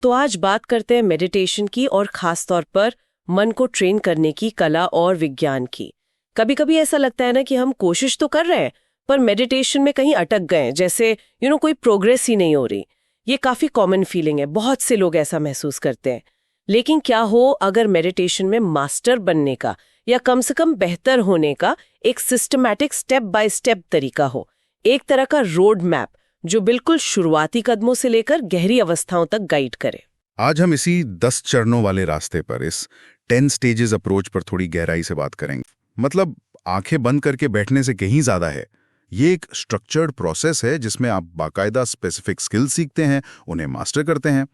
तो आज बात करते हैं मेडिटेशन की और खास तौर पर मन को ट्रेन करने की कला और विज्ञान की। कभी कभी ऐसा लगता है ना कि हम कोशिश तो कर रहे हैं पर मेडिटेशन में कहीं अटक गए हैं, जैसे कोई प्रोग्रेस ही नहीं हो रही। ये काफी कॉमन फीलिंग है, बहुत से लोग ऐसा महसूस करते हैं। लेकिन क्या हो अगर मेडिटेशन में मास्टर बनने का या कम से कम बेहतर होने का एक सिस्टमैटिक स्टेप बाय स्टेप तरीका हो, एक तरह का रोड मैप जो बिल्कुल शुरुआती कदमों से लेकर गहरी अवस्थाओं तक गाइड करे। आज हम इसी 10 चरणों वाले रास्ते पर, इस 10 स्टेजेस अप्रोच पर थोड़ी गहराई से बात करेंगे। मतलब आंखें बंद करके बैठने से कहीं ज्यादा है। ये एक स्ट्रक्चर्ड प्रोसेस है जिसमें आप बाकायदा स्पेसिफिक स्किल्स सीखते हैं, उन्हें मास्टर करते हैं।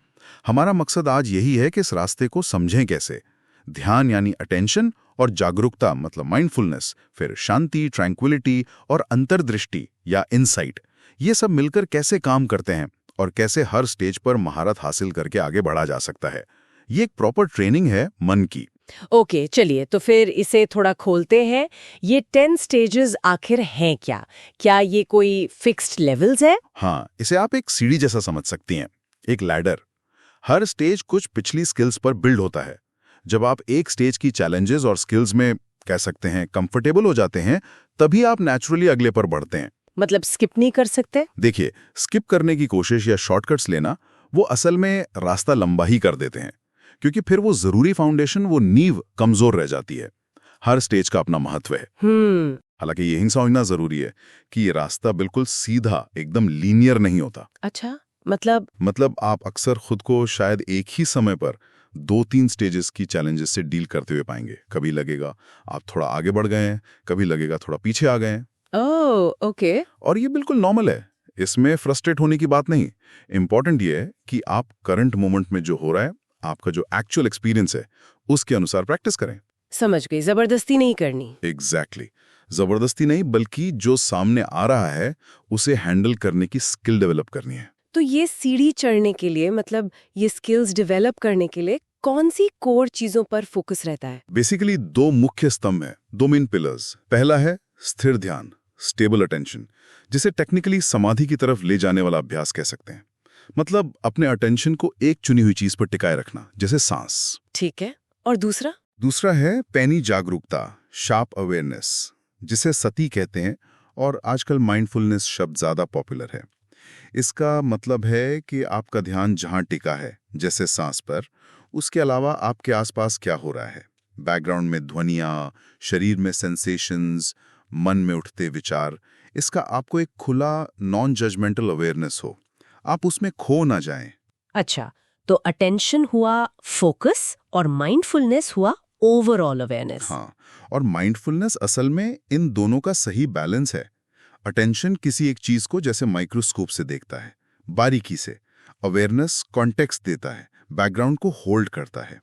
हमारा मकसद आज यही है कि इस रास्ते को समझें कैसे। ध्यान यानी अटेंशन और जागरूकता मतलब माइंडफुलनेस, फिर शांति, ट्रैंक्विलिटी और अंतर्दृष्टि या इनसाइट, ये सब मिलकर कैसे काम करते हैं और कैसे हर स्टेज पर महारत हासिल करके आगे बढ़ा जा सकता है। ये एक प्रॉपर ट्रेनिंग है मन की। ओके, चलिए तो फिर इसे थोड़ा खोलते हैं। ये 10 स्टेजेस आखिर हैं क्या? क्या ये कोई फिक्स्ड लेवल्स है? हाँ, इसे आप एक सीढ़ी जैसा समझ सकती हैं, एक लैडर। हर स्टेज कुछ पिछली स्किल्स पर बिल्ड होता है। जब आप एक स्टेज की चैलेंजेस और स्किल्स में कह सकते हैं कंफर्टेबल हो जाते हैं, तभी आप नेचुरली अगले पर बढ़ते हैं। मतलब स्किप नहीं कर सकते? देखिए, स्किप करने की कोशिश या शॉर्टकट्स लेना, वो असल में रास्ता लंबा ही कर देते हैं, क्योंकि फिर वो जरूरी फाउंडेशन, वो नींव कमजोर रह जाती है। हर स्टेज का अपना महत्व है। हालांकि यही समझना जरूरी है कि ये रास्ता बिल्कुल सीधा, एकदम लीनियर नहीं होता। अच्छा, मतलब आप अक्सर खुद को शायद एक ही समय पर 2-3 स्टेजेस की चैलेंजेस से डील करते हुए पाएंगे। कभी लगेगा आप थोड़ा आगे बढ़ गए हैं, कभी लगेगा थोड़ा पीछे आ गए हैं। ओह, ओके। और ये बिल्कुल नॉर्मल है, इसमें फ्रस्ट्रेट होने की बात नहीं। इंपॉर्टेंट ये है कि आप करंट मोमेंट में जो हो रहा है, आपका जो एक्चुअल एक्सपीरियंस है, उसके अनुसार प्रैक्टिस करें। समझ गई, जबरदस्ती नहीं करनी। एग्जैक्टली, जबरदस्ती नहीं, बल्कि जो सामने आ रहा है उसे हैंडल करने की स्किल डेवलप करनी है। तो ये सीढ़ी चढ़ने के लिए, मतलब ये स्किल्स डेवलप करने के लिए कौन सी कोर चीजों पर फोकस रहता है? बेसिकली 2 मुख्य स्तंभ हैं, 2 मेन पिलर्स। पहला है स्थिर ध्यान, स्टेबल अटेंशन, जिसे टेक्निकली समाधि की तरफ ले जाने वाला अभ्यास कह सकते हैं। मतलब अपने अटेंशन को एक चुनी हुई चीज पर टिकाए रखना, जैसे सांस। ठीक है। और दूसरा? दूसरा है पैनी जागरूकता, शार्प अवेयरनेस, जिसे सती कहते हैं, और आजकल माइंडफुलनेस शब्द ज्यादा पॉपुलर है। इसका मतलब है कि आपका ध्यान जहां टिका है, जैसे सांस पर, उसके अलावा आपके आसपास क्या हो रहा है। बैकग्राउंड में ध्वनियाँ, शरीर में सेंसेशंस, मन में उठते विचार, इसका आपको एक खुला नॉन जजमेंटल अवेयरनेस हो। आप उसमें खो ना जाएं। अच्छा, तो अटेंशन हुआ फोकस और माइंडफुलनेस हुआ ओवरऑल अवेयरनेस। हाँ, और माइंडफुलनेस असल में इन दोनों का सही बैलेंस है। अटेंशन किसी एक चीज को जैसे माइक्रोस्कोप से देखता है, बारीकी से। अवेयरनेस कॉन्टेक्स्ट देता है, बैकग्राउंड को होल्ड करता है।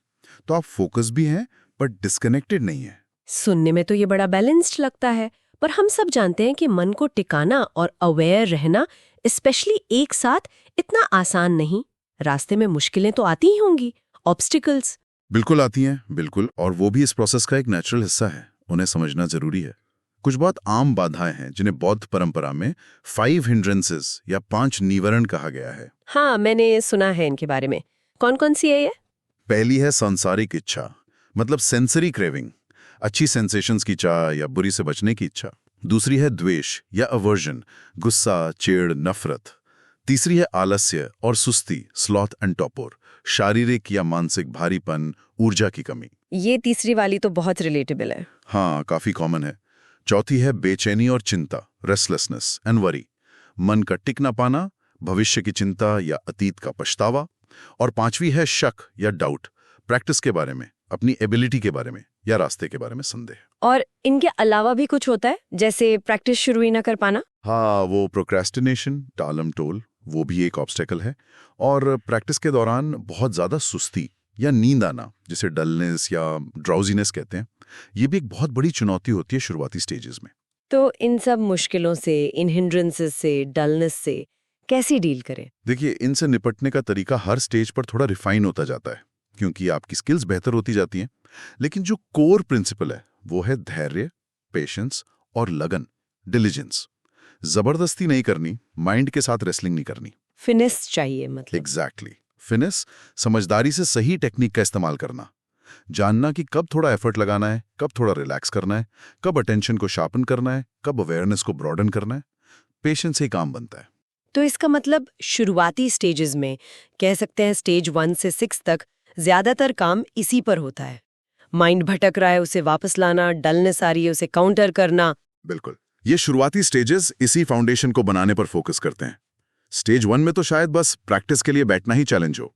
तो आप फोकस भी हैं बट डिस्कनेक्टेड नहीं है। सुनने में तो ये बड़ा बैलेंस्ड लगता है, पर हम सब जानते हैं कि मन को टिकाना और अवेयर रहना, स्पेशली एक साथ, इतना आसान नहीं। रास्ते में मुश्किलें तो आती ही होंगी, ऑब्स्टिकल्स। बिल्कुल आती हैं, बिल्कुल, और वो भी इस प्रोसेस का एक नेचुरल हिस्सा है। उन्हें समझना जरूरी है। कुछ बहुत आम बाधाएं हैं जिन्हें बौद्ध परंपरा में 5 हिंड्रेंसेस या 5 निवारण कहा गया है। हाँ, मैंने सुना है इनके बारे में। कौन कौन सी है ये? पहली है सांसारिक इच्छा, मतलब सेंसरी क्रेविंग, अच्छी सेंसेशंस की चाह या बुरी से बचने की इच्छा। दूसरी है द्वेष या अवर्जन, गुस्सा, चिढ़, नफरत। तीसरी है आलस्य और सुस्ती, स्लॉथ एंड टॉपोर, शारीरिक या मानसिक भारीपन, ऊर्जा की कमी। ये तीसरी वाली तो बहुत रिलेटेबल है। हाँ, काफी कॉमन है। चौथी है बेचैनी और चिंता, रेस्टलेसनेस एंड वरी, मन का टिक ना पाना, भविष्य की चिंता या अतीत का पछतावा। और पांचवी है शक या डाउट, प्रैक्टिस के बारे में, अपनी एबिलिटी के बारे में या रास्ते के बारे में संदेह। और इनके अलावा भी कुछ होता है, जैसे प्रैक्टिस शुरू ही ना कर पाना? हाँ, वो प्रोक्रेस्टिनेशन, टालम टोल, वो भी एक ऑब्स्टेकल है। और प्रैक्टिस के दौरान बहुत ज्यादा सुस्ती या नींद आना, जिसे डलनेस या ड्राउजीनेस कहते हैं, ये भी एक बहुत बड़ी चुनौती होती है शुरुआती स्टेजेस में। तो इन सब मुश्किलों से, इन हिंड्रेंसेस से, डलनेस से कैसे डील करें? देखिए, इनसे निपटने का तरीका हर स्टेज पर थोड़ा रिफाइन होता जाता है, क्योंकि आपकी स्किल्स बेहतर होती जाती हैं। लेकिन जो कोर प्रिंसिपल है वो है धैर्य, पेशेंस और लगन, डिलीजेंस। जबरदस्ती नहीं करनी, माइंड के साथ रेसलिंग नहीं करनी। फिनिश चाहिए मतलब। एग्जैक्टली। फिनिश, समझदारी से सही टेक्निक का इस्तेमाल करना, जानना कि कब थोड़ा एफर्ट लगाना है, कब थोड़ा रिलैक्स करना है, कब अटेंशन को शार्पन करना है, कब अवेयरनेस को ब्रॉडन करना है। पेशेंस से ही काम बनता है। तो इसका मतलब शुरुआती स्टेजेस में, कह सकते हैं स्टेज 1 से 6 तक, ज्यादातर काम इसी पर होता है। माइंड भटक रहा है, उसे वापस लाना, डलनेस आ रही है, उसे काउंटर करना। बिल्कुल, ये शुरुआती स्टेजेस इसी फाउंडेशन को बनाने पर फोकस करते हैं। स्टेज 1 में तो शायद बस प्रैक्टिस के लिए बैठना ही चैलेंज हो।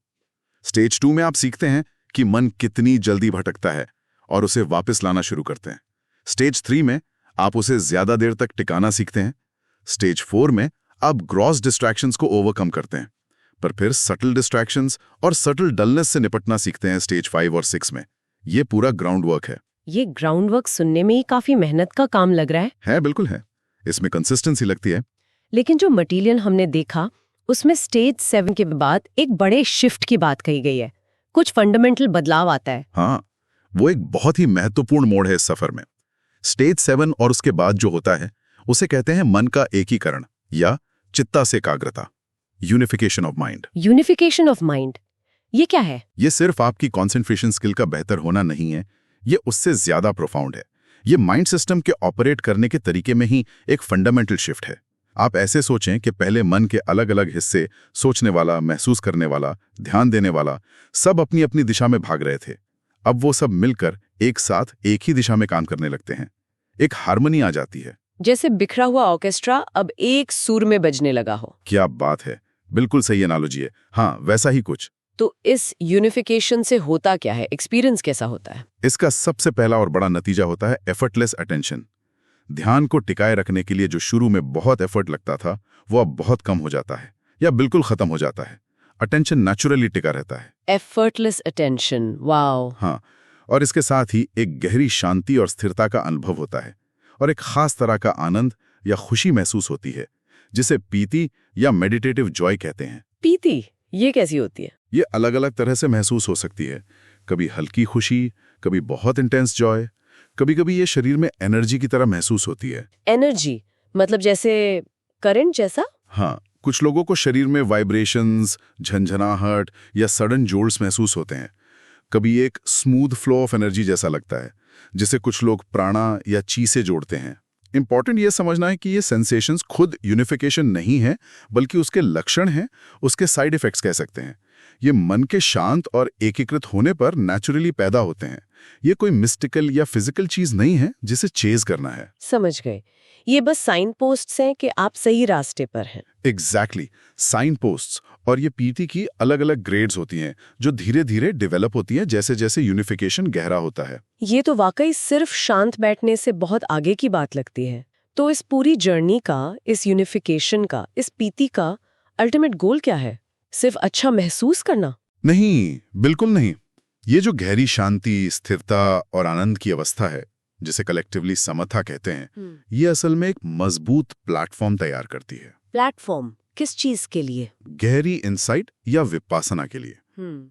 स्टेज 2 में आप सीखते हैं कि मन कितनी जल्दी भटकता है और उसे वापस लाना शुरू करते हैं। स्टेज 3 में आप उसे ज्यादा देर तक टिकाना सीखते हैं। स्टेज 4 में आप ग्रॉस डिस्ट्रैक्शंस को ओवरकम करते हैं, पर फिर सटल डिस्ट्रैक्शंस और सटल डलनेस से निपटना सीखते हैं स्टेज 5 और 6 में। ये पूरा ग्राउंड वर्क है। ये ग्राउंड वर्क सुनने में ही काफी मेहनत का काम लग रहा है। बिल्कुल है। इसमें कंसिस्टेंसी लगती है। लेकिन जो मटेरियल हमने देखा उसमें स्टेज 7 के बाद एक बड़े शिफ्ट की बात कही गई है। कुछ फंडामेंटल बदलाव आता है। हाँ, वो एक बहुत ही महत्वपूर्ण मोड़ है इस सफर में। स्टेज 7 और उसके बाद जो होता है उसे कहते हैं मन का एकीकरण या चित्ता से एकाग्रता, unification of mind. Unification of mind, ये क्या है? ये सिर्फ आपकी कॉन्सेंट्रेशन स्किल का बेहतर होना नहीं है, ये उससे ज्यादा प्रोफाउंड है। ये माइंड सिस्टम के ऑपरेट करने के तरीके में ही एक फंडामेंटल शिफ्ट है। आप ऐसे सोचें कि पहले मन के अलग अलग हिस्से, सोचने वाला, महसूस करने वाला, ध्यान देने वाला, सब अपनी अपनी दिशा में भाग रहे थे। अब वो सब मिलकर एक साथ एक ही दिशा में काम करने लगते हैं। एक हार्मनी आ जाती है। जैसे बिखरा हुआ ऑर्केस्ट्रा अब एक सुर में बजने लगा हो। क्या बात है, बिल्कुल सही एनालॉजी है। हाँ, वैसा ही कुछ। तो इस यूनिफिकेशन से होता क्या है? एक्सपीरियंस कैसा होता है? इसका सबसे पहला और बड़ा नतीजा होता है एफर्टलेस अटेंशन। ध्यान को टिकाए रखने के लिए जो शुरू में बहुत एफर्ट लगता था वो अब बहुत कम हो जाता है या बिल्कुल खत्म हो जाता है। अटेंशन नेचुरली टिका रहता है। Effortless attention, wow. हाँ, और इसके साथ ही एक गहरी शांति और स्थिरता का अनुभव होता है और एक खास तरह का आनंद या खुशी महसूस होती है जिसे पीति या मेडिटेटिव जॉय कहते हैं। पीति, ये कैसी होती है? ये अलग अलग तरह से महसूस हो सकती है। कभी हल्की खुशी, कभी बहुत इंटेंस जॉय, कभी कभी ये शरीर में एनर्जी की तरह महसूस होती है। एनर्जी मतलब जैसे करंट जैसा? हाँ, कुछ लोगों को शरीर में वाइब्रेशंस, झंझनाहट या सडन जोल्स महसूस होते हैं। कभी एक स्मूथ फ्लो ऑफ एनर्जी जैसा लगता है जिसे कुछ लोग प्राणा या ची से जोड़ते हैं। इंपॉर्टेंट ये समझना है कि ये सेंसेशंस खुद यूनिफिकेशन नहीं है, बल्कि उसके लक्षण हैं, उसके साइड इफेक्ट्स कह सकते हैं। ये मन के शांत और एकीकृत होने पर नेचुरली पैदा होते हैं। ये कोई मिस्टिकल या फिजिकल चीज नहीं है जिसे चेज करना है। समझ गए, ये बस साइन पोस्ट्स हैं कि आप सही रास्ते पर हैं। Exactly, signposts. और ये पीटी की अलग अलग ग्रेड्स होती हैं जो धीरे धीरे डेवलप होती हैं जैसे जैसे यूनिफिकेशन गहरा होता है। ये तो वाकई सिर्फ शांत बैठने से बहुत आगे की बात लगती है। तो इस पूरी जर्नी का, इस यूनिफिकेशन का, इस पीति का अल्टीमेट गोल क्या है? सिर्फ अच्छा महसूस करना? नहीं, बिल्कुल नहीं। ये जो गहरी शांति, स्थिरता और आनंद की अवस्था है जिसे कलेक्टिवली समथा कहते हैं, ये असल में एक मजबूत प्लेटफॉर्म तैयार करती है। प्लेटफॉर्म किस चीज के लिए? गहरी इंसाइट या विपासना के लिए।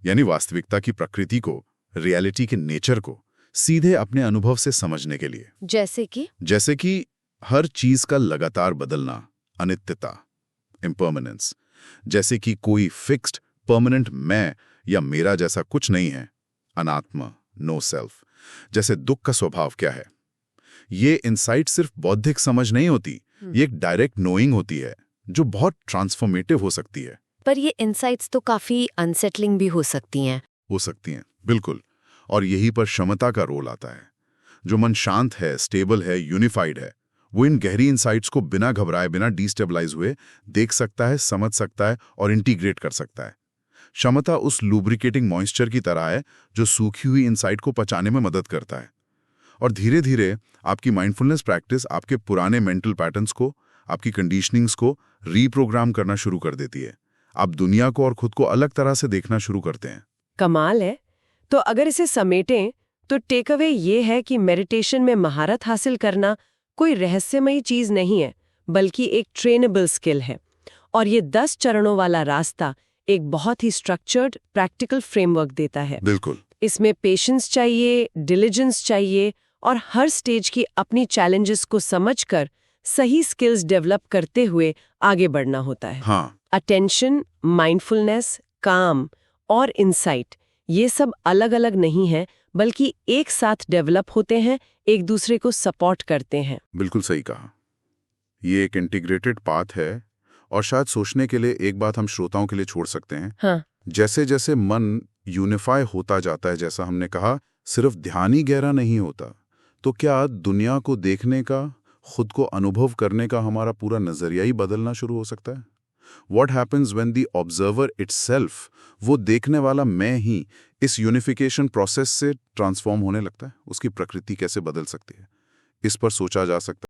यानी वास्तविकता की प्रकृति को, रियलिटी के नेचर को सीधे अपने अनुभव से समझने के लिए। जैसे कि हर चीज का लगातार बदलना, अनित्यता, इम्पर्मानेंस। जैसे कि कोई फिक्स्ड परमानेंट मैं या मेरा जैसा कुछ नहीं है, अनात्मा, नो सेल्फ। जैसे दुख का स्वभाव क्या है। ये इनसाइट सिर्फ बौद्धिक समझ नहीं होती, ये एक डायरेक्ट नोइंग होती है जो बहुत ट्रांसफॉर्मेटिव हो सकती है। पर ये इनसाइट्स तो काफी अनसेटलिंग भी हो सकती हैं। बिल्कुल। और यही पर क्षमता का रोल आता है। जो मन शांत है, स्टेबल है, यूनिफाइड है, वो इन गहरी इनसाइट्स को बिना घबराए, बिना डिस्टेबलाइज हुए देख सकता है, समझ सकता है और इंटीग्रेट कर सकता है। क्षमता उस लुब्रिकेटिंग मॉइस्चर की तरह है जो सूखी हुई इनसाइट को पचाने में मदद करता है। और धीरे धीरे आपकी माइंडफुलनेस प्रैक्टिस आपके पुराने मेंटल पैटर्न्स को, आपकी कंडीशनिंग्स को रीप्रोग्राम करना शुरू कर देती है। आप दुनिया को और खुद को अलग तरह से देखना शुरू करते हैं। कमाल है। तो अगर इसे समेटें तो टेक अवे ये है कि मेडिटेशन में महारत हासिल करना कोई रहस्यमयी चीज नहीं है, बल्कि एक ट्रेनेबल स्किल है। और ये 10 चरणों वाला रास्ता एक बहुत ही स्ट्रक्चर्ड, प्रैक्टिकल फ्रेमवर्क देता है। बिल्कुल। इसमें पेशेंस चाहिए, डिलिजेंस चाहिए और हर स्टेज की अपनी चैलेंजेस को समझकर सही स्किल्स डेवलप करते हुए आगे बढ़ना होता है। हाँ। अटेंशन, माइंडफुलनेस, काम और इंसाइट, ये सब अलग अलग नहीं है बल्कि एक साथ डेवलप होते हैं, एक दूसरे को सपोर्ट करते हैं। बिल्कुल सही कहा। ये एक इंटीग्रेटेड पाथ है। और शायद सोचने के लिए एक बात हम श्रोताओं के लिए छोड़ सकते हैं। हाँ, जैसे जैसे मन यूनिफाई होता जाता है, जैसा हमने कहा, सिर्फ ध्यान ही गहरा नहीं होता, तो क्या दुनिया को देखने का, खुद को अनुभव करने का हमारा पूरा नजरिया ही बदलना शुरू हो सकता है? What happens when the observer itself, वो देखने वाला मैं ही, इस यूनिफिकेशन प्रोसेस से ट्रांसफॉर्म होने लगता है? उसकी प्रकृति कैसे बदल सकती है? इस पर सोचा जा सकता है।